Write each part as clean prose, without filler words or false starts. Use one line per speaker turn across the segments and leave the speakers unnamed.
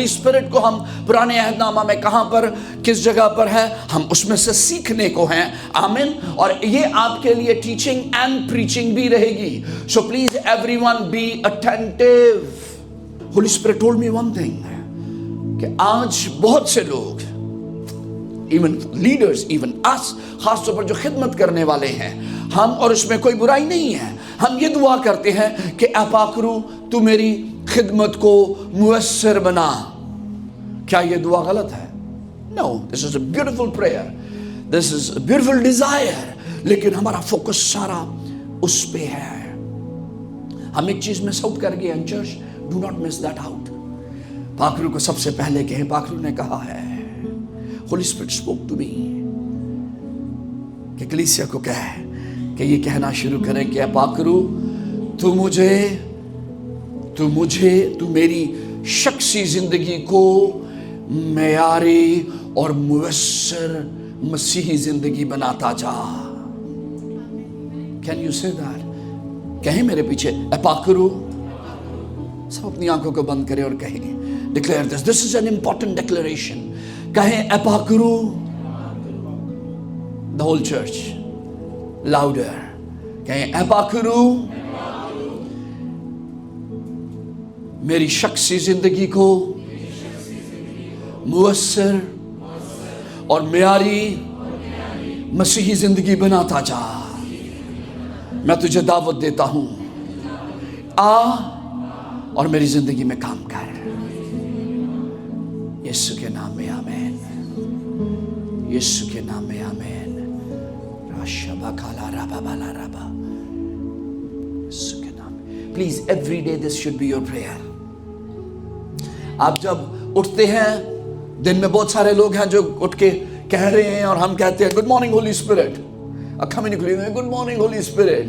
Holi spirit को हम पुराने अहदनामा में कहाँ पर, किस जगह पर है, हम उसमें से सीखने को हैं। आमीन। और ये आपके लिए टीचिंग एंड प्रीचिंग भी रहेगी। So please everyone be attentive. Holi spirit told me one thing, कि आज बहुत से लोग, इवन लीडर्स, इवन अस, खासतौर पर जो खिदमत करने वाले हैं, हम, और उसमें कोई बुराई नहीं है, हम ये दुआ करते हैं कि ऐ पाकरू तू मेरी खिदमत को मुयस्सर बना। क्या ये दुआ गलत है? No, this is a beautiful prayer, this is a beautiful desire, लेकिन हमारा फोकस सारा उस पे है। हम एक चीज मिस आउट कर गए हैं church, do not miss that out. पाकरू को सबसे पहले कहें, पाकरू ने कहा है, holy spirit spoke to me, कि कलीसिया को कहे कि ये कहना शुरू करें कि पाकरू तू मेरी शख्सी जिंदगी को मेयारी और मुयस्सर मसीही जिंदगी बनाता जा। Can you say that? कहें मेरे पीछे, पाकरू। सब अपनी आंखों को बंद करें और कहें, declare this, this is an important declaration. कहें, पाकरू। द होल चर्च लाउडर, कहें, पाकरू मेरी शख्सी जिंदगी को मुयस्सर और मेयारी मसीही जिंदगी बनाता जा। मैं तुझे दावत देता हूं, आ और मेरी जिंदगी में काम कर। यीशु के नाम में आमीन, यीशु के नाम में आमीन। राशबा काला रबा बाला रबा, यीशु के नाम में। Please every day this should be your prayer. आप जब उठते हैं, दिन में बहुत सारे लोग हैं जो उठ के कह रहे हैं, और हम कहते हैं गुड मॉर्निंग होली स्पिरिट, अखा में निकली गुड मॉर्निंग होली स्पिरिट,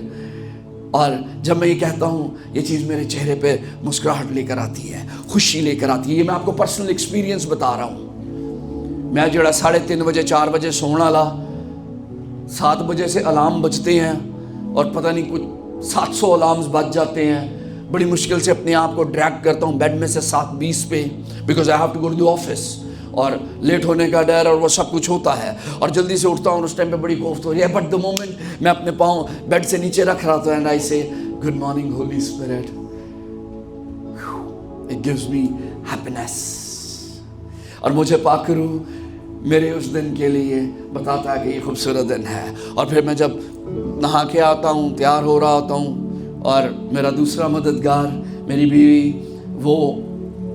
और जब मैं ये कहता हूँ, ये चीज़ मेरे चेहरे पे मुस्कुराहट लेकर आती है, खुशी लेकर आती है। ये मैं आपको पर्सनल एक्सपीरियंस बता रहा हूँ। मैं जड़ा 3:30 बजे 4 बजे सोने वाला, 7 बजे से अलार्म बजते हैं, और पता नहीं कुछ 700 अलार्म्स बज जाते हैं। बड़ी मुश्किल से अपने आप को ड्रैग करता हूँ बेड में से 7:20 पे, because I have to go to the office, और लेट होने का डर और वो सब कुछ होता है, और जल्दी से उठता हूँ, और उस टाइम पे बड़ी कोफ्त हो रही है। बट द मोमेंट मैं अपने पाँव बेड से नीचे रख रहा था, एंड आई से good morning Holi spirit, it gives me happiness. और मुझे पाकरू मेरे उस दिन के लिए बताता है कि ये खूबसूरत दिन है। और फिर मैं जब नहा के आता हूँ, तैयार हो रहा होता हूँ, और मेरा दूसरा मददगार, मेरी बीवी, वो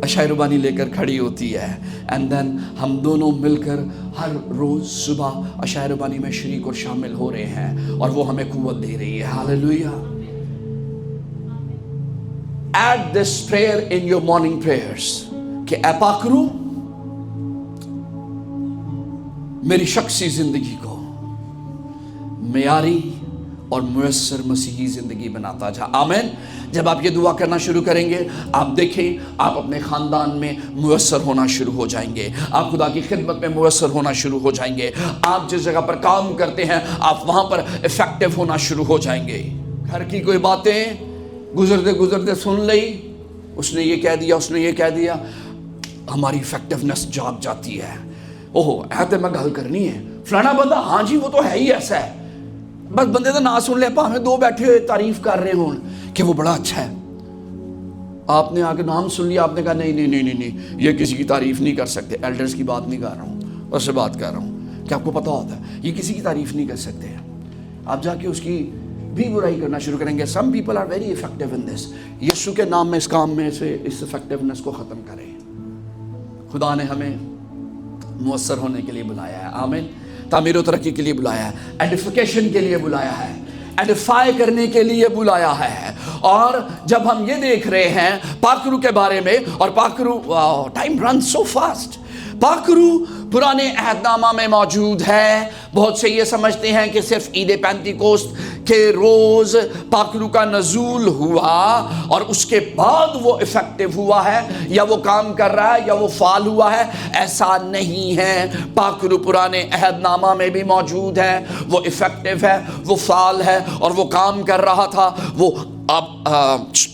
अशायरबानी लेकर खड़ी होती है, एंड देन हम दोनों मिलकर हर रोज़ सुबह अशायरबानी में शरीक और शामिल हो रहे हैं, और वो हमें कुव्वत दे रही है। Hallelujah. Add this prayer in your morning prayers, कि ऐ पाकरू मेरी शख्सी जिंदगी को मेयारी और मुयस्सर मसीही जिंदगी बनाता जा। आमीन। जब आप ये दुआ करना शुरू करेंगे, आप देखें, आप अपने खानदान में मुयस्सर होना शुरू हो जाएंगे, आप खुदा की खिदमत में मुयस्सर होना शुरू हो जाएंगे, आप जिस जगह पर काम करते हैं आप वहां पर इफेक्टिव होना शुरू हो जाएंगे। घर की कोई बातें गुजरते गुजरते सुन ली, उसने ये कह दिया, उसने ये कह दिया, हमारी इफेक्टिवनेस जाग जाती है। ओहो, ऐसे मैं गल करनी है, फलाना बंदा, हाँ जी वो तो है ही ऐसा है, बस बंदे तो ना सुन ले, भावें 2 बैठे हुए तारीफ कर रहे हों कि वो बड़ा अच्छा है, आपने आके नाम सुन लिया, आपने कहा नहीं नहीं नहीं नहीं नहीं, ये किसी की तारीफ नहीं कर सकते। एल्डर्स की बात नहीं कर रहा हूँ, उससे बात कर रहा हूँ कि आपको पता होता है ये किसी की तारीफ नहीं कर सकते। आप जाके उसकी भी बुराई करना शुरू करेंगे। Some people are very effective in this. यीशु के नाम में इस काम में से इस इफेक्टिवनेस को ख़त्म करें। खुदा ने हमें मुयस्सर होने के लिए बुलाया है। आमीन। तामीर और तरक्की के लिए बुलाया है, एडिफिकेशन के लिए बुलाया है, एडिफाई करने के लिए बुलाया है। और जब हम ये देख रहे हैं पाकरू के बारे में, और पाकरू, टाइम रन सो फास्ट, पाकरू पुराने अहदनामा में मौजूद है। बहुत से ये समझते हैं कि सिर्फ ईद पेंतिकोस्त کے روز پاک روح کا نزول ہوا اور اس کے بعد وہ افیکٹو ہوا ہے یا وہ کام کر رہا ہے یا وہ فعال ہوا ہے، ایسا نہیں ہے۔ پاک روح پرانے عہد نامہ میں بھی موجود ہے، وہ افیکٹو ہے، وہ فعال ہے اور وہ کام کر رہا تھا، وہ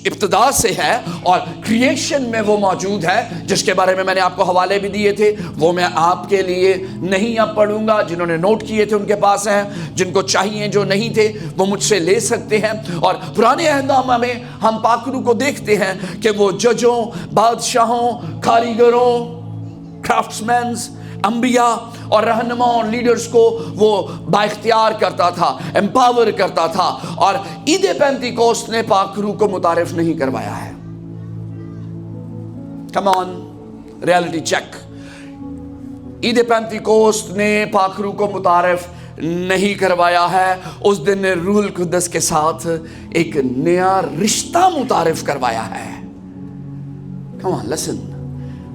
ابتدا سے ہے اور کریشن میں وہ موجود ہے، جس کے بارے میں میں نے آپ کو حوالے بھی دیے تھے، وہ میں آپ کے لیے نہیں اب پڑھوں گا۔ جنہوں نے نوٹ کیے تھے ان کے پاس ہیں، جن کو چاہیے جو نہیں تھے وہ مجھ سے لے سکتے ہیں۔ اور پرانے عہد نامہ میں ہم پاک روح کو دیکھتے ہیں کہ وہ ججوں، بادشاہوں، کاریگروں، کرافٹسمینز، انبیاء اور رہنما اور لیڈرز کو وہ بااختیار کرتا تھا، امپاور کرتا تھا۔ اور عید پینتیکوست نے پاک روح کو متعارف نہیں کروایا ہے۔ کم آن، ریالٹی چیک۔ عید پینتیکوست نے پاک روح کو متعارف نہیں کروایا ہے۔ اس دن نے روح القدس کے ساتھ ایک نیا رشتہ متعارف کروایا ہے۔ Come on, listen.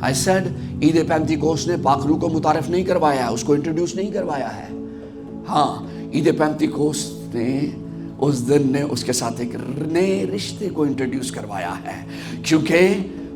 I said عید پینتیکوست نے پاک روح کو متعارف نہیں کروایا ہے، اس کو انٹروڈیوس نہیں کروایا ہے۔ ہاں، عید پینتیکوست نے اس دن نے اس کے ساتھ ایک نئے رشتے کو انٹروڈیوس کروایا ہے، کیونکہ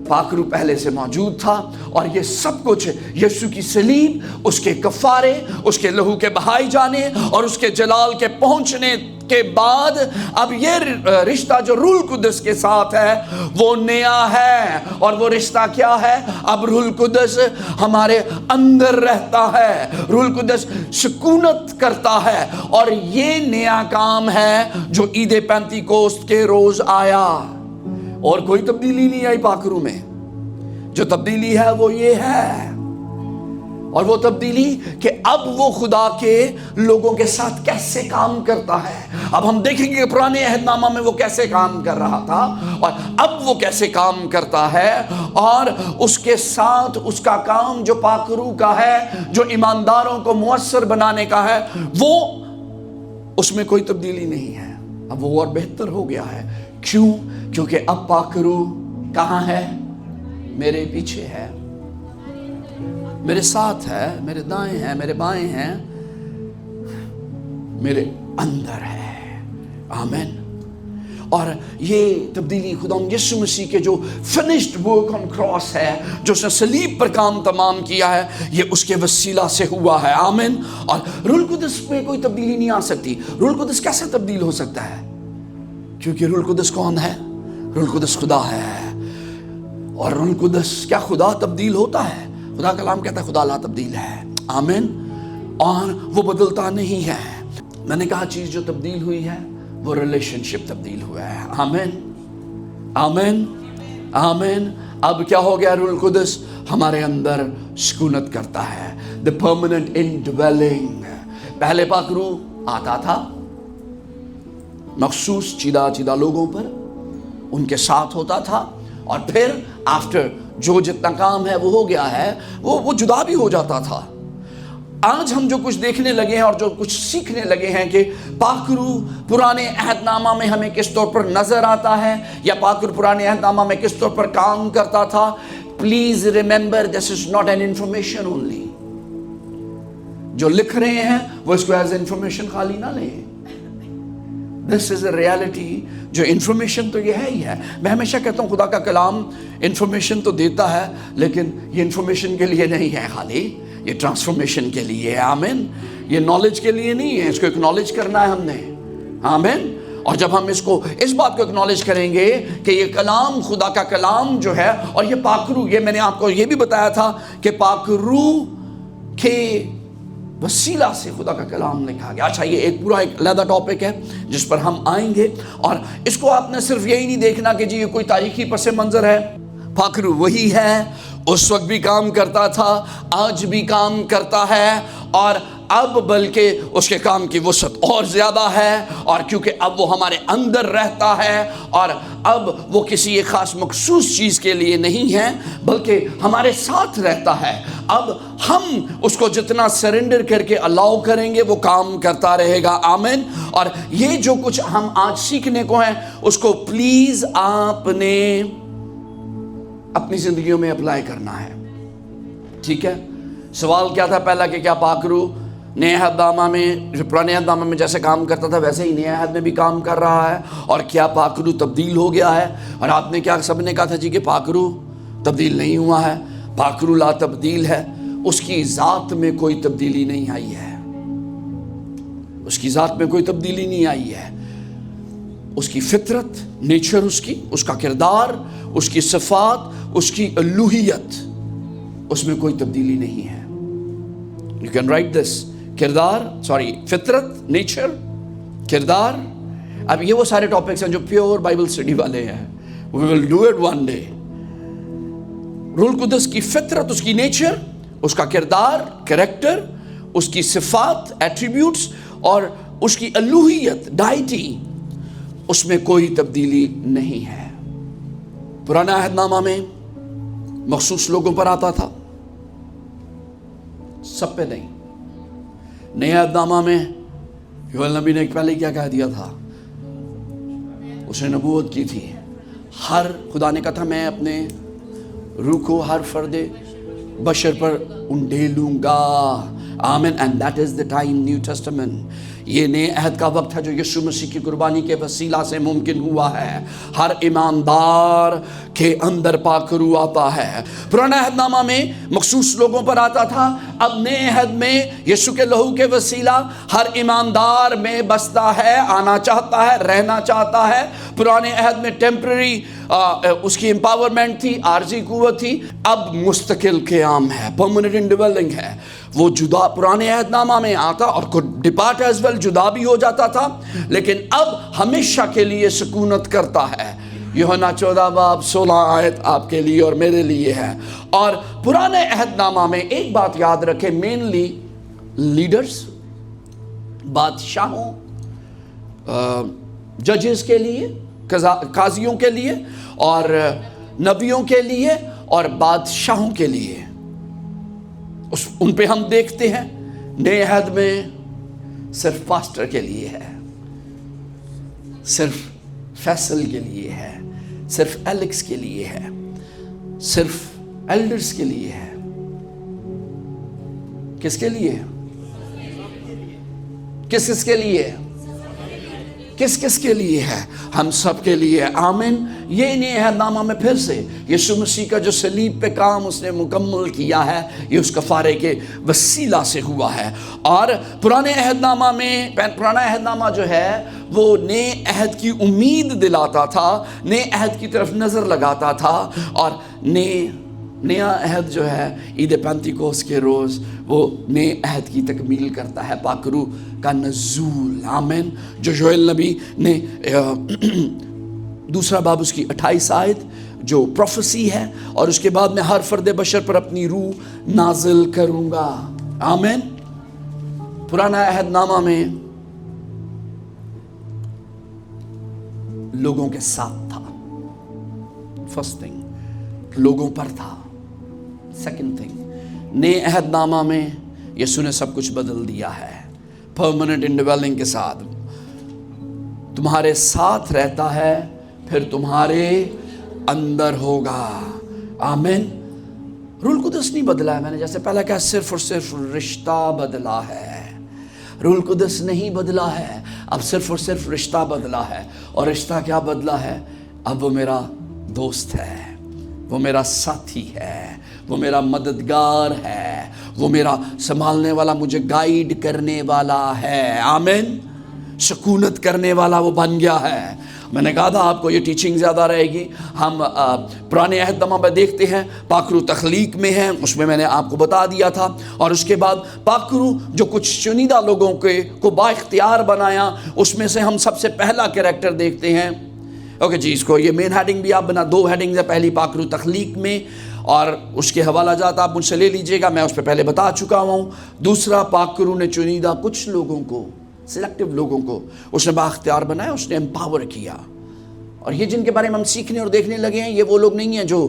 پاک روح پہلے سے موجود تھا اور یہ سب کچھ یسوع کی صلیب، اس کے کفارے، اس کے لہو کے بہائے جانے اور اس کے جلال کے پہنچنے کے بعد اب یہ رشتہ جو روح القدس کے ساتھ ہے وہ نیا ہے۔ اور وہ رشتہ کیا ہے؟ اب روح القدس ہمارے اندر رہتا ہے، روح القدس سکونت کرتا ہے، اور یہ نیا کام ہے جو عید پینتیکوست کے روز آیا۔ اور کوئی تبدیلی نہیں آئی پاک روح میں۔ جو تبدیلی ہے وہ یہ ہے، اور وہ تبدیلی کہ اب وہ خدا کے لوگوں کے ساتھ کیسے کام کرتا ہے۔ اب ہم دیکھیں گے کہ پرانے عہد نامہ میں وہ کیسے کام کر رہا تھا اور اب وہ کیسے کام کرتا ہے، اور اس کے ساتھ اس کا کام جو پاک روح کا ہے، جو ایمانداروں کو مؤثر بنانے کا ہے، وہ اس میں کوئی تبدیلی نہیں ہے۔ اب وہ اور بہتر ہو گیا ہے۔ کیوں؟ کیونکہ اب پاک روح کہاں ہے؟ میرے پیچھے ہے، میرے ساتھ ہے، میرے دائیں ہیں، میرے بائیں ہیں، میرے اندر ہے۔ آمین۔ اور یہ تبدیلی خدا یسوع مسیح کے جو فنشڈ ورک آن کراس ہے، جو اس نے صلیب پر کام تمام کیا ہے، یہ اس کے وسیلہ سے ہوا ہے۔ آمین۔ اور روح القدس میں کوئی تبدیلی نہیں آ سکتی۔ روح القدس کیسے تبدیل ہو سکتا ہے؟ کیونکہ روح القدس کون ہے؟ روح القدس خدا ہے۔ اور روح القدس کیا خدا تبدیل ہوتا ہے؟ خدا کلام کہتا ہے خدا لا تبدیل ہے۔ آمین۔ اور وہ بدلتا نہیں ہے۔ میں نے کہا چیز جو تبدیل ہوئی ہے وہ ریلیشن شپ تبدیل ہوا ہے۔ آمین، آمین، آمین۔ اب کیا ہو گیا؟ روح القدس ہمارے اندر سکونت کرتا ہے۔ the permanent indwelling۔ پہلے پاک روح آتا تھا مخصوص چیدہ لوگوں پر، ان کے ساتھ ہوتا تھا، اور پھر آفٹر جو جتنا کام ہے وہ ہو گیا ہے، وہ جدا بھی ہو جاتا تھا۔ آج ہم جو کچھ دیکھنے لگے ہیں اور جو کچھ سیکھنے لگے ہیں کہ پاک روح پرانے عہد نامہ میں ہمیں کس طور پر نظر آتا ہے، یا پاک روح پرانے عہد نامہ میں کس طور پر کام کرتا تھا، please remember this is not an information only. جو لکھ رہے ہیں وہ اس کو ایز انفارمیشن خالی نہ لیں۔ دس از اے ریالٹی۔ جو انفارمیشن تو یہ ہے ہی ہے۔ میں ہمیشہ کہتا ہوں خدا کا کلام انفارمیشن تو دیتا ہے، لیکن یہ انفارمیشن کے لیے نہیں ہے خالی، یہ ٹرانسفارمیشن کے لیے ہے۔ آمین۔ یہ نالج کے لیے نہیں ہے، اس کو اکنالج کرنا ہے ہم نے۔ آمین۔ اور جب ہم اس بات کو اکنالج کریں گے کہ یہ کلام خدا کا کلام جو ہے، اور یہ پاک روح، یہ میں نے آپ کو یہ بھی بتایا تھا کہ پاک روح کے وسیلہ سے خدا کا کلام لکھا گیا۔ اچھا، یہ ایک پورا ایک علیحدہ ٹاپک ہے جس پر ہم آئیں گے، اور اس کو آپ نے صرف یہی نہیں دیکھنا کہ جی یہ کوئی تاریخی پس منظر ہے۔ پاک روح وہی ہے، اس وقت بھی کام کرتا تھا، آج بھی کام کرتا ہے، اور اب بلکہ اس کے کام کی وسعت اور زیادہ ہے، اور کیونکہ اب وہ ہمارے اندر رہتا ہے، اور اب وہ کسی ایک خاص مخصوص چیز کے لیے نہیں ہے بلکہ ہمارے ساتھ رہتا ہے۔ اب ہم اس کو جتنا سرنڈر کر کے الاؤ کریں گے وہ کام کرتا رہے گا۔ آمین۔ اور یہ جو کچھ ہم آج سیکھنے کو ہیں اس کو پلیز آپ نے اپنی زندگیوں میں اپلائی کرنا ہے۔ ٹھیک ہے؟ سوال کیا تھا پہلا کہ کیا پاک روح نئے عہد نامہ میں جو پرانے عہد نامہ میں جیسے کام کرتا تھا ویسے ہی نئے عہد میں بھی کام کر رہا ہے. اور کیا پاک روح تبدیل ہو گیا ہے؟ اور آپ نے کیا سب نے کہا تھا جی کہ پاک روح تبدیل نہیں ہوا ہے. پاک روح لا تبدیل ہے. اس کی ذات میں کوئی تبدیلی نہیں آئی ہے. اس کی ذات میں کوئی تبدیلی نہیں آئی ہے. اس کی فطرت، نیچر، اس کا کردار، اس کی صفات، اس کی الوہیت، اس میں کوئی تبدیلی نہیں ہے. You can write this. فطرت، نیچر، کردار. اب یہ وہ سارے ٹاپکس ہیں جو پیور بائبل اسٹڈی والے ہیں. We will do it one day. روح القدس کی فطرت، اس کی نیچر، اس کا کردار، کریکٹر، اس کی صفات، ایٹریبیوٹس اور اس کی الوہیت، ڈائٹی، اس میں کوئی تبدیلی نہیں ہے. پرانا عہد نامہ میں مخصوص لوگوں پر آتا تھا، سب پہ نہیں. نئے عہد نامہ میں یوئیل نبی نے پہلے کیا کہہ دیا تھا؟ اس نے نبوت کی تھی. خدا نے کہا تھا میں اپنے روح کو ہر فرد بشر پر انڈیلوں گا. آمین. And that is the time new testament. یہ نئے عہد کا وقت ہے جو یسوع مسیح کی قربانی کے وسیلہ سے ممکن ہوا ہے. ہر ایماندار کے اندر پاک روح آتا ہے. پرانا عہد نامہ میں مخصوص لوگوں پر آتا تھا. اب نئے عہد میں یسوع کے لہو کے وسیلہ ہر ایماندار میں بستا ہے، آنا چاہتا ہے، رہنا چاہتا ہے. پرانے عہد میں ٹیمپرری اس کی امپاورمنٹ تھی، عارضی قوت تھی. اب مستقل قیام ہے، پرماننٹ انڈیولنگ ہے. وہ جدا پرانے عہد نامہ میں آتا اور could depart as well، جدا بھی ہو جاتا تھا، لیکن اب ہمیشہ کے لیے سکونت کرتا ہے. یوحنا 14 باب 16 آیت آپ کے لیے اور میرے لیے ہے. اور پرانے عہد نامہ میں ایک بات یاد رکھیں، مینلی لیڈرز، بادشاہوں، ججز کے لیے، قاضیوں کے لیے اور نبیوں کے لیے اور بادشاہوں کے لیے، ان پہ ہم دیکھتے ہیں. نئے عہد میں صرف پاسٹر کے لیے ہے، صرف فیصل کے لیے ہے، صرف ایلکس کے لیے ہے، صرف ایلڈرز کے لیے ہے. کس کے لیے؟ کس کے لیے؟ کس کے لیے ہے؟ ہم سب کے لیے. آمین. یہ نئے عہد نامہ میں پھر سے یسوع مسیح کا جو صلیب پہ کام اس نے مکمل کیا ہے، یہ اس کفارے کے وسیلہ سے ہوا ہے. اور پرانے عہد نامہ میں پرانا عہد نامہ جو ہے وہ نئے عہد کی امید دلاتا تھا، نئے عہد کی طرف نظر لگاتا تھا. اور نیا عہد جو ہے عید پینتیکوس کے روز وہ نئے عہد کی تکمیل کرتا ہے، پاک روح کا نزول. آمین. جو یوئیل نبی نے دوسرا باب اس کی 28 آیت جو پروفیسی ہے، اور اس کے بعد میں ہر فرد بشر پر اپنی روح نازل کروں گا. آمین. پرانا عہد نامہ میں لوگوں کے ساتھ تھا، فرسٹ تھنگ لوگوں پر تھا. سیکنڈ تھنگ نئے عہد نامہ میں یسوع نے سب کچھ بدل دیا ہے. پرماننٹ انڈیولنگ کے ساتھ تمہارے ساتھ رہتا ہے، پھر تمہارے اندر ہوگا. آمین. روح القدس نہیں بدلا ہے. میں نے جیسے پہلے کہا صرف اور صرف رشتہ بدلا ہے. روح القدس نہیں بدلا ہے، اب صرف اور صرف رشتہ بدلا ہے. اور رشتہ کیا بدلا ہے؟ اب وہ میرا دوست ہے، وہ میرا ساتھی ہے، وہ میرا مددگار ہے، وہ میرا سنبھالنے والا، مجھے گائیڈ کرنے والا ہے. آمین. سکونت کرنے والا وہ بن گیا ہے. میں نے کہا تھا آپ کو یہ ٹیچنگ زیادہ رہے گی. ہم پرانے عہد نامہ میں دیکھتے ہیں پاک روح تخلیق میں ہے، اس میں نے آپ کو بتا دیا تھا. اور اس کے بعد پاک روح جو کچھ چنیدہ لوگوں کو با اختیار بنایا، اس میں سے ہم سب سے پہلا کریکٹر دیکھتے ہیں. اوکے جی، اس کو یہ مین ہیڈنگ بھی آپ بنا، 2 ہیڈنگز ہیں. پہلی پاک روح تخلیق میں، اور اس کے حوالہ جات آپ مجھ سے لے لیجئے گا، میں اس پہ پہلے بتا چکا ہوں. دوسرا، پاک روح نے چنیدہ کچھ لوگوں کو، سلیکٹیو لوگوں کو اس نے بااختیار بنایا، اس نے امپاور کیا. اور یہ جن کے بارے میں ہم سیکھنے اور دیکھنے لگے ہیں، یہ وہ لوگ نہیں ہیں جو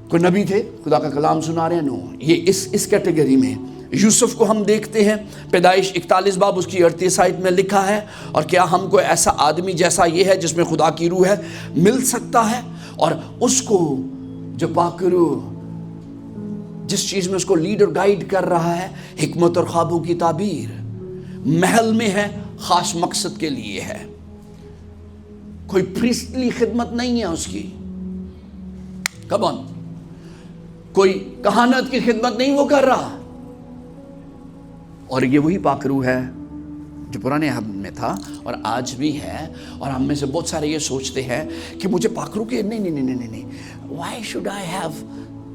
کوئی نبی تھے خدا کا کلام سنا رہے ہیں. نو، یہ اس کیٹیگری میں. یوسف کو ہم دیکھتے ہیں، پیدائش 41 باب اس کی 38 آیت میں لکھا ہے. اور کیا ہم کو ایسا آدمی جیسا یہ ہے جس میں خدا کی روح ہے مل سکتا ہے؟ اور اس کو جو پاک روح जिस चीज़ में उसको लीड और गाइड कर रहा है, हिकमत और ख्वाबों की ताबीर। महल में है, खास मकसद के लिए है, कोई प्रीस्टली खिदमत नहीं है उसकी। कम ऑन, कोई कहानत की खिदमत नहीं वो कर रहा। और ये वही पाखरू है जो पुराने अहद में था और आज भी है। और हम में से बहुत सारे ये सोचते हैं कि मुझे पाखरू के नहीं, व्हाई शुड आई हैव,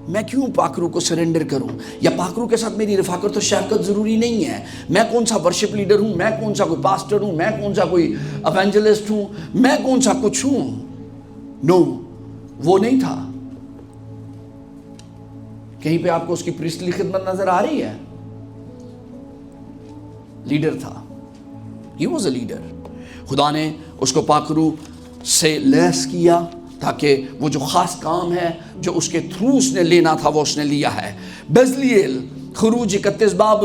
मैं क्यों पाखरू को सरेंडर करूं, या पाखरू के साथ मेरी रफाकत और शराकत ज़रूरी नहीं है। मैं कौन सा वर्शिप लीडर हूं, मैं कौन सा कोई पास्टर हूं, मैं कौन सा कोई एवेंजलिस्ट हूं, मैं कौन सा कुछ हूं। नो, वो नहीं था। कहीं पे आपको उसकी प्रीस्टली खिदमत नजर आ रही है? लीडर था, ही वॉज अ लीडर। खुदा ने उसको पाखरू से लैस किया ताकि वो जो ख़ास काम है जो उसके थ्रू उसने लेना था वो उसने लिया है। बेज़लिएल, खरूज 31 बाब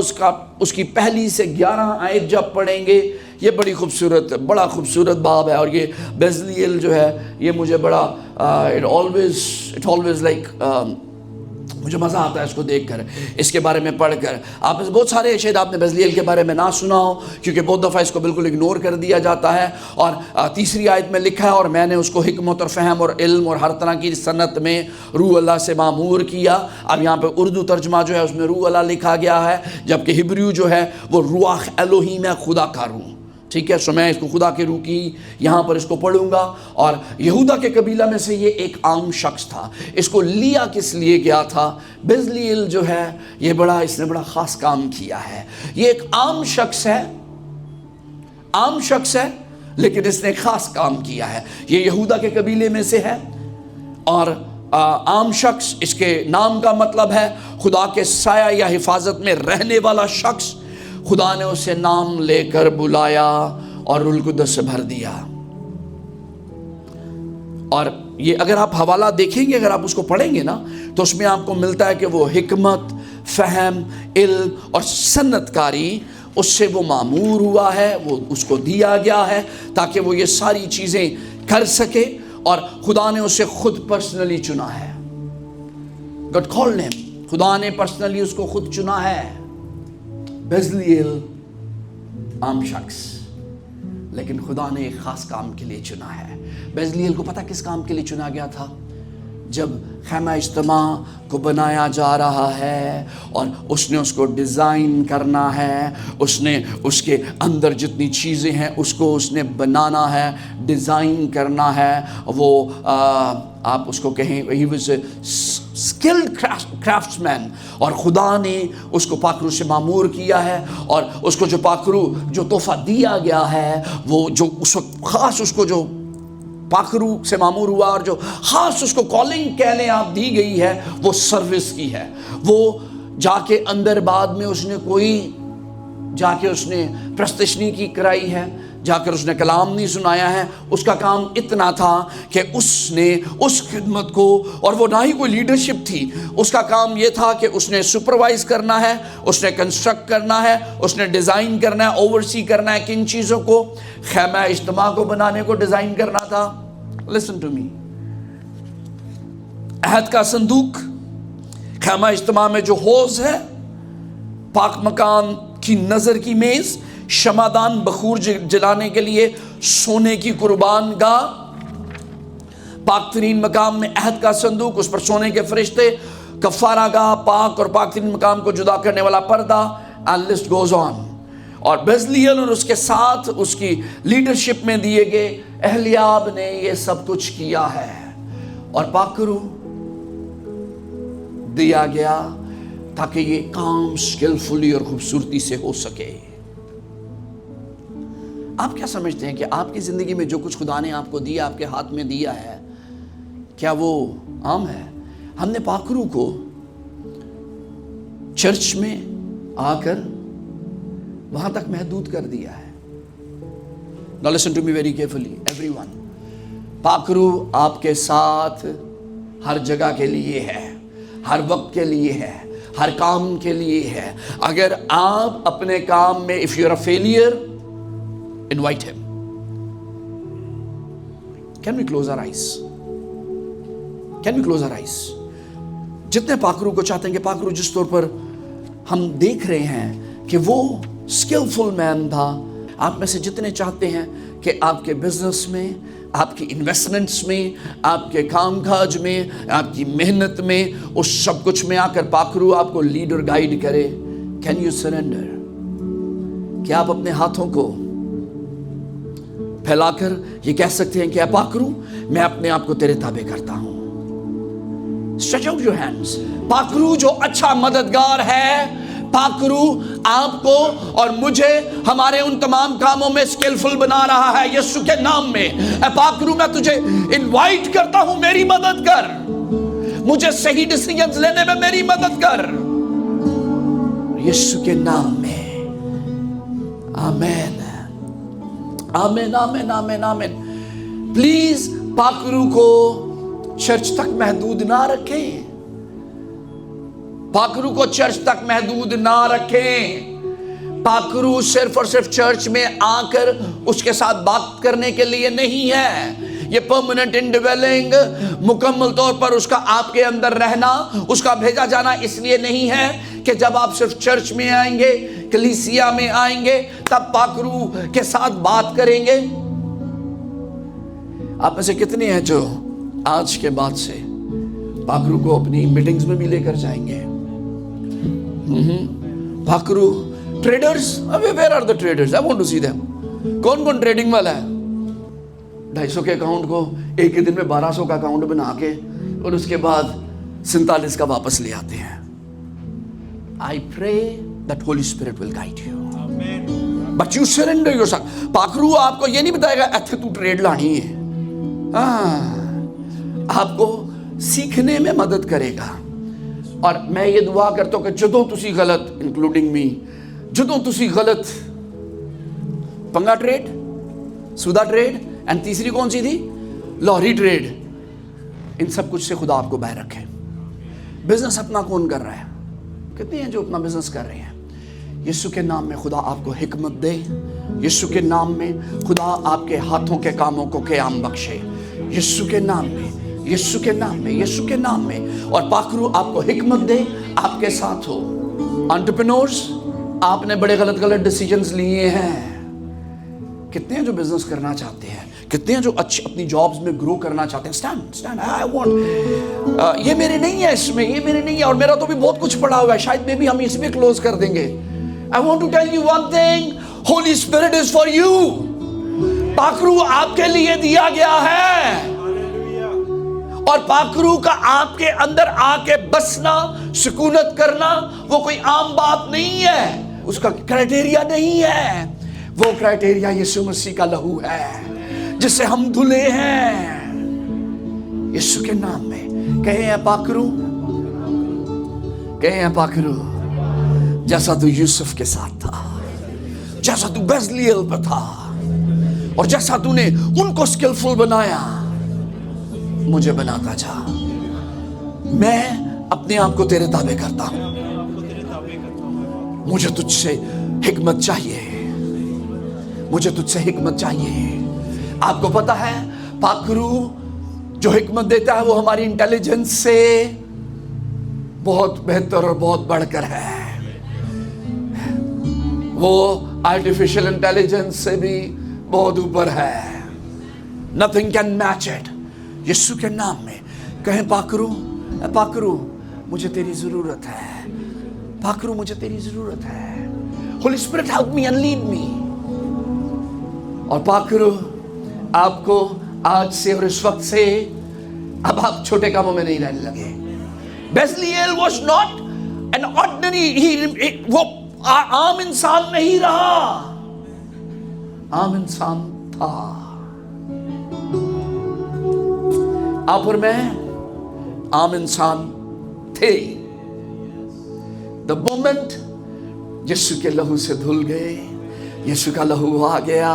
उसकी पहली से 11 आयत जब पढ़ेंगे, ये बड़ी खूबसूरत, बड़ा खूबसूरत बाब है। और ये बेज़लिएल जो है ये मुझे बड़ा इट ऑलवेज लाइक मुझे मज़ा आता है इसको देखकर, इसके बारे में पढ़कर। आप बहुत सारे शायद आपने बेज़लिएल के बारे में ना सुना हो, क्योंकि बहुत दफ़ा इसको बिल्कुल इग्नोर कर दिया जाता है। और तीसरी आयत में लिखा है, और मैंने उसको हिकमत और फ़हम और इल्म और हर तरह की सनत में रूह अल्लाह से मामूर किया। अब यहाँ पे उर्दू तर्जमा जो है उसमें रूह अल्लाह लिखा गया है, जबकि हिब्रू जो है वो रुआह एलोहीम है, खुदा का रूह। ठीक है, सो मैं इसको खुदा के रूह की यहाँ पर इसको पढ़ूंगा। और यहूदा के कबीला में से ये एक आम शख्स था। इसको लिया किस लिए गया था? बेज़लिएल जो है ये इसने बड़ा ख़ास काम किया है। ये एक आम शख्स है, लेकिन इसने ख़ास काम किया है। ये यहूदा के कबीले में से है और आम शख्स, इसके नाम का मतलब है खुदा के साया या हिफाजत में रहने वाला शख्स। खुदा ने उसे नाम लेकर बुलाया और रूह कुद्दस से भर दिया। और ये अगर आप हवाला देखेंगे, अगर आप उसको पढ़ेंगे ना, तो उसमें आपको मिलता है कि वो हिकमत, फ़हम, इल्म और सन्नतकारी उससे वो मामूर हुआ है, वो उसको दिया गया है ताकि वो ये सारी चीज़ें कर सके। और खुदा ने उसे खुद पर्सनली चुना है। गॉड कॉल्ड हिम, खुदा ने पर्सनली उसको खुद चुना है। बेज़लिएल आम शख्स, लेकिन खुदा ने एक ख़ास काम के लिए चुना है। बेज़लिएल को पता किस काम के लिए चुना गया था? जब खैमा इज्तिमा को बनाया जा रहा है और उसने उसको डिज़ाइन करना है, उसने उसके अंदर जितनी चीज़ें हैं उसको उसने बनाना है, डिज़ाइन करना है। वो आप उसको कहें ही वाज स्किल्ड क्राफ्ट्समैन। और खुदा ने उसको पाखरू से मामूर किया है और उसको जो पाखरू जो तोहफा दिया गया है, वो जो उस वक्त ख़ास उसको जो पाखरू से मामूर हुआ और जो ख़ास उसको कॉलिंग कहने आप दी गई है, वो सर्विस की है। वो जाके अंदर बाद में उसने प्रस्तशनी की कराई है, जाकर उसने कलाम नहीं सुनाया है। उसका काम इतना था कि उसने उस खिदमत को, और वो ना ही कोई लीडरशिप थी, उसका काम ये था कि उसने सुपरवाइज करना है, उसने कंस्ट्रक्ट करना है, उसने डिज़ाइन करना है, ओवरसी करना है। किन चीज़ों को? खैमा इज्तिमा को बनाने को डिज़ाइन करना था। लिसन टू मी, अहद का संदूक, खैमा इज्तिमा में जो हौज़ है, पाक मकान की नज़र की मेज़, शमादान बखूर जलाने के लिए सोने की कुर्बान गाह, पाक तरीन मकाम में अहद का संदूक, उस पर सोने के फरिश्ते, कफ़ारा गाह, पाक और पाक तरीन मकाम को जुदा करने वाला पर्दा, एंड लिस्ट गोज़ ऑन। और बेज़लिएल और उसके साथ उसकी लीडरशिप में दिए गए एहलियाब ने ये सब कुछ किया है। और पाखरू दिया गया ताकि ये काम स्किलफुली और खूबसूरती से हो सके। आप क्या समझते हैं कि आपकी ज़िंदगी में जो कुछ खुदा ने आपको दिया, आपके हाथ में दिया है, क्या वो आम है? हमने पाखरू को चर्च में आकर वहां तक महदूद कर दिया है। Now listen to me very carefully, everyone. पाखरू आपके साथ हर जगह के लिए है, हर वक्त के लिए है, हर काम के लिए है। अगर आप अपने काम में if you're a failure, invite him. Can we close our eyes? Can we close our eyes? जितने पाखरू को चाहते हैं कि पाखरू जिस तौर पर हम देख रहे हैं कि वो स्किलफुल मैन था, आप में से जितने चाहते हैं कि आपके बिजनेस में, आपकी इन्वेस्टमेंट्स में, आपके कामकाज में, आपकी मेहनत में, उस सब कुछ में आकर पाखरू आपको लीड और गाइड करे, कैन यू सरेंडर? क्या आप अपने हाथों को फैलाकर ये कह सकते हैं कि पाखरू मैं अपने आप को तेरे ताबे करता हूं? Stretch out your hands. पाखरू जो अच्छा मददगार है, पाखरू आपको और मुझे हमारे उन तमाम कामों में स्किलफुल बना रहा है यीशु के नाम में। पाखरू मैं तुझे इनवाइट करता हूं, मेरी मदद कर, मुझे सही डिसीजंस लेने में मेरी मदद कर, यीशु के नाम में। आमीन, आमीन, आमीन, आमीन, आमीन। प्लीज पाखरू को चर्च तक महदूद ना रखें, पाखरू को चर्च तक महदूद ना रखें। पाखरू सिर्फ और सिर्फ चर्च में आकर उसके साथ बात करने के लिए नहीं है। ये परमानेंट इंडवेलिंग, मुकम्मल तौर पर उसका आपके अंदर रहना, उसका भेजा जाना इसलिए नहीं है कि जब आप सिर्फ चर्च में आएंगे, कलीसिया में आएंगे, तब पाखरू के साथ बात करेंगे। आप में से कितने हैं जो आज के बाद से पाखरू को अपनी मीटिंग्स में भी लेकर जाएंगे? पाखरू ट्रेडर्स, अबे where are the traders? I want to see them. कौन कौन ट्रेडिंग वाला है? 250 के अकाउंट को एक ही दिन में 1200 का अकाउंट बना के और उसके बाद 47 का वापस ले आते हैं। I pray that holy spirit will guide you, but you surrender yourself. पाखरू आपको ये नहीं बताएगा ऐसे तू ट्रेड लानी है, आपको सीखने में मदद करेगा। और मैं ये दुआ करता हूं कि जदों तुसी गलत, इंक्लूडिंग मी, जदों तुसी गलत पंगा ट्रेड, सुदा ट्रेड, एंड तीसरी कौन सी थी? लॉरी ट्रेड, इन सब कुछ से खुदा आपको बाहर रखे। बिजनेस अपना कौन कर रहा है? कितने हैं जो अपना बिजनेस कर रहे हैं? यीशु के नाम में खुदा आपको हिकमत दे, यीशु के नाम में खुदा आपके हाथों के कामों को क़याम बख्शे, यीशु के नाम में, यीशु के नाम में, यीशु के नाम में। और पाखरू आपको हिकमत दे, आपके साथ हो। एंटरप्रेन्योर्स, आपने बड़े गलत डिसीजंस लिए हैं। कितने हैं जो बिजनेस करना चाहते हैं? कितने हैं जो अच्छी अपनी जॉब्स में ग्रो करना चाहते हैं? स्टैंड, आई वांट, ये मेरे नहीं है, इसमें ये मेरे नहीं है, और मेरा तो भी बहुत कुछ पड़ा हुआ है, शायद में भी हम इसमें क्लोज कर देंगे। I want to tell you one thing, holy spirit is for you. पाखरू आपके लिए दिया गया है, और पाखरू का आपके अंदर आके बसना, सुकूनत करना, वो कोई आम बात नहीं है, उसका क्राइटेरिया नहीं है। वो क्राइटेरिया यीशु मसीह का लहू है, जिससे हम धुले हैं यीशु के नाम में। कहे हैं पाखरू, कहे हैं पाखरू, जैसा तू यूसुफ के साथ था, जैसा तू बेजलियल पर था, और जैसा तूने उनको स्किलफुल बनाया, मुझे बनाता जा। मैं अपने आप को तेरे ताबे करता हूं, मुझे तुझसे हिकमत चाहिए, मुझे तुझसे हिकमत चाहिए। आपको पता है पाखरू जो हिकमत देता है वो हमारी इंटेलिजेंस से बहुत बेहतर और बहुत बढ़कर है। वो आर्टिफिशियल इंटेलिजेंस से भी बहुत ऊपर है। Nothing can match it. यीशु के नाम में कहें पाखरू, पाखरू मुझे तेरी जरूरत है, पाखरू मुझे तेरी जरूरत है। Holy spirit help me and lead me. और पाखरू आपको आज से और इस वक्त से अब आप छोटे कामों में नहीं रहने लगे। बेजलियल वाज नॉट एन ऑर्डिनरी, वो आम इंसान नहीं रहा, आम इंसान था। आप और मैं आम इंसान थे। द मोमेंट यीशु के लहू से धुल गए, यीशु का लहू आ गया,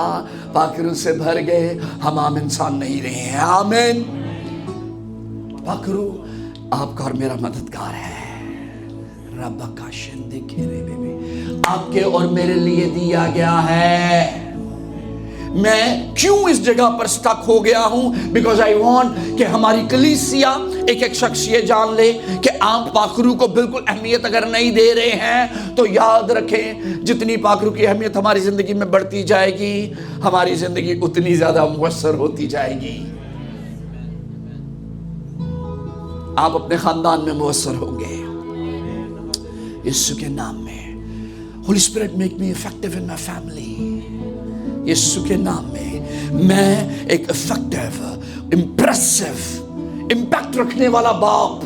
पाखरू से भर गए, हम आम इंसान नहीं रहे हैं। आमीन। पाखरू आपका और मेरा मददगार है। रब्बा का शिंदे घेरे बेबे आपके और मेरे लिए दिया गया है। मैं क्यों इस जगह पर स्टक हो गया हूं? बिकॉज आई वॉन्ट कि हमारी कलीसिया एक एक शख्स ये जान ले कि आप पाखरू को बिल्कुल अहमियत अगर नहीं दे रहे हैं तो याद रखें, जितनी पाखरू की अहमियत हमारी जिंदगी में बढ़ती जाएगी, हमारी जिंदगी उतनी ज्यादा मुयस्सर होती जाएगी। आप अपने खानदान में मुयस्सर होंगे यीशु के नाम में। Holy spirit make me effective in my family. यीशु के नाम में मैं एक इफेक्टिव, इम्प्रेसिव, इम्पैक्ट रखने वाला बाप,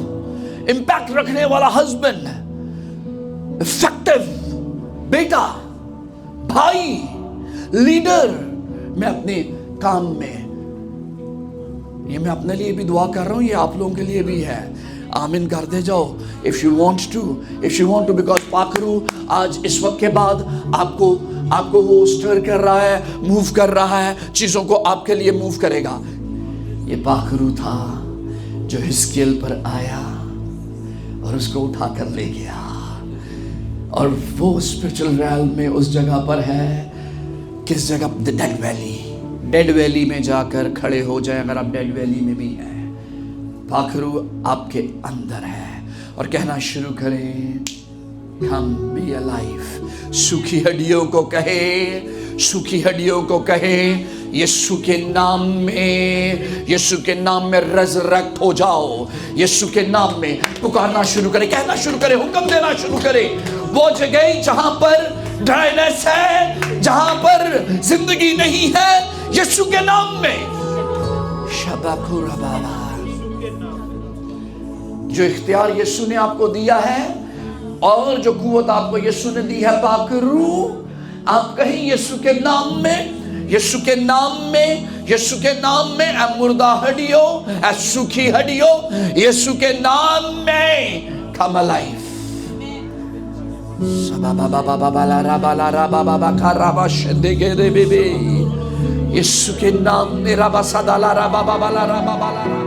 इम्पैक्ट रखने वाला हस्बैंड, इफेक्टिव बेटा, भाई, लीडर मैं अपने काम में। ये मैं अपने लिए भी दुआ कर रहा हूं, ये आप लोगों के लिए भी है। आमीन कर दे जाओ if you want to, because पाखरू आज इस वक्त के बाद आपको वो स्टर कर रहा है, मूव कर रहा है, चीजों को आपके लिए मूव करेगा। ये पाखरू था जो हिस्कियल पर आया और उसको उठा कर ले गया, और वो स्पिरिचुअल रैल्म में उस जगह पर है। किस जगह? द डेड वैली में जाकर खड़े हो जाए। अगर आप डेड वैली में भी हैं, पाखरू आपके अंदर है, और कहना शुरू करें, कम बी अलाइव। सूखी हड्डियों को कहे, सूखी हड्डियों को कहे, यीशु के नाम में, यीशु के नाम में रेज़रेक्ट हो जाओ। यीशु के नाम में पुकारना शुरू करें, कहना शुरू करें, हुक्म देना शुरू करें। वो जगह जहां पर ड्राइनेस है, जहां पर जिंदगी नहीं है, यीशु के नाम में शबाकुरा बाबा, जो इख्तियार यीशु ने आपको दिया है और जो कुव्वत आपको यीशु ने दी है, पाखरू आप कहीं यीशु के नाम में, यीशु के नाम में, यीशु के नाम में। ऐ मुर्दा हड्डियों, ऐ सूखी हड्डियों, यीशु के नाम में कम अलाइव। यीशु के नाम में रबा सदाला रबा बाबा ला रबा बाला।